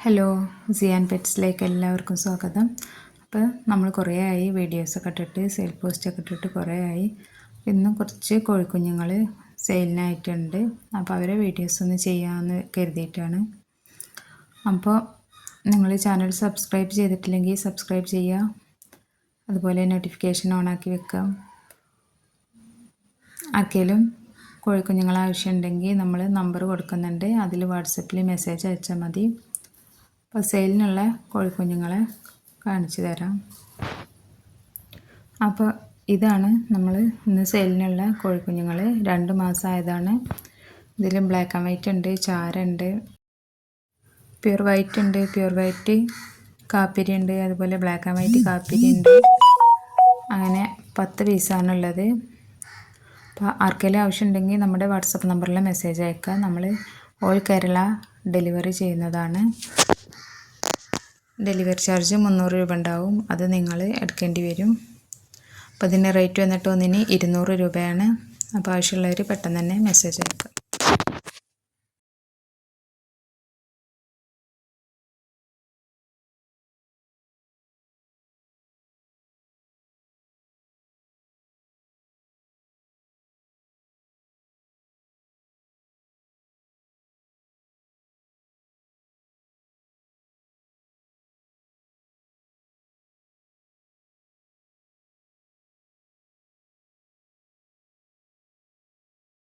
Hello, സിയാൻ പെറ്റ്സിലേക്ക് എല്ലാവർക്കും സ്വാഗതം. അപ്പോൾ നമ്മൾ കുറേ ആയി വീഡിയോസൊക്കെ ഇട്ടിട്ട് സെയിൽ പോസ്റ്റൊക്കെ ഇട്ടിട്ട് കുറേ ആയി. ഇന്നും കുറച്ച് കോഴിക്കുഞ്ഞുങ്ങൾ സെയിലിനായിട്ടുണ്ട്. അപ്പോൾ അവരെ വീഡിയോസ് ഒന്ന് ചെയ്യാമെന്ന് കരുതിയിട്ടാണ്. അപ്പോൾ നിങ്ങൾ ചാനൽ സബ്സ്ക്രൈബ് ചെയ്തിട്ടില്ലെങ്കിൽ സബ്സ്ക്രൈബ് ചെയ്യുക, അതുപോലെ നോട്ടിഫിക്കേഷൻ ഓണാക്കി വെക്കുക. ആർക്കെങ്കിലും കോഴിക്കുഞ്ഞുങ്ങൾ ആവശ്യമുണ്ടെങ്കിൽ നമ്മൾ നമ്പർ കൊടുക്കുന്നുണ്ട്, അതിൽ വാട്സപ്പിൽ മെസ്സേജ് അയച്ചാൽ മതി. അപ്പോൾ സെയിലിനുള്ള കോഴിക്കുഞ്ഞുങ്ങളെ കാണിച്ചു തരാം. അപ്പോൾ ഇതാണ് നമ്മൾ ഇന്ന് സെയിലിനുള്ള കോഴിക്കുഞ്ഞുങ്ങൾ. 2 മാസമായതാണ്. ഇതിൽ ബ്ലാക്ക് ആൻഡ് വൈറ്റ് ഉണ്ട്, ചാരുണ്ട്, പ്യുർ വൈറ്റ് ഉണ്ട്, പ്യുർ വൈറ്റ് കാപ്പിരി ഉണ്ട്, അതുപോലെ ബ്ലാക്ക് ആൻഡ് വൈറ്റ് കാപ്പിരി ഉണ്ട്. അങ്ങനെ 10 പീസാണുള്ളത്. അപ്പോൾ ആർക്കെങ്കിലും ആവശ്യമുണ്ടെങ്കിൽ നമ്മുടെ വാട്സപ്പ് നമ്പറിൽ മെസ്സേജ് അയക്കുക. നമ്മൾ ഓൾ കേരള ഡെലിവറി ചെയ്യുന്നതാണ്. ഡെലിവറി ചാർജ് 300 രൂപ ഉണ്ടാവും, അത് നിങ്ങൾ എടുക്കേണ്ടി വരും. അപ്പോൾ ഇതിൻ്റെ റേറ്റ് വന്നിട്ട് ഒന്നിന് 200 രൂപയാണ്. അപ്പോൾ ആവശ്യമുള്ളവർ പെട്ടെന്ന് തന്നെ മെസ്സേജ് അയക്കുക.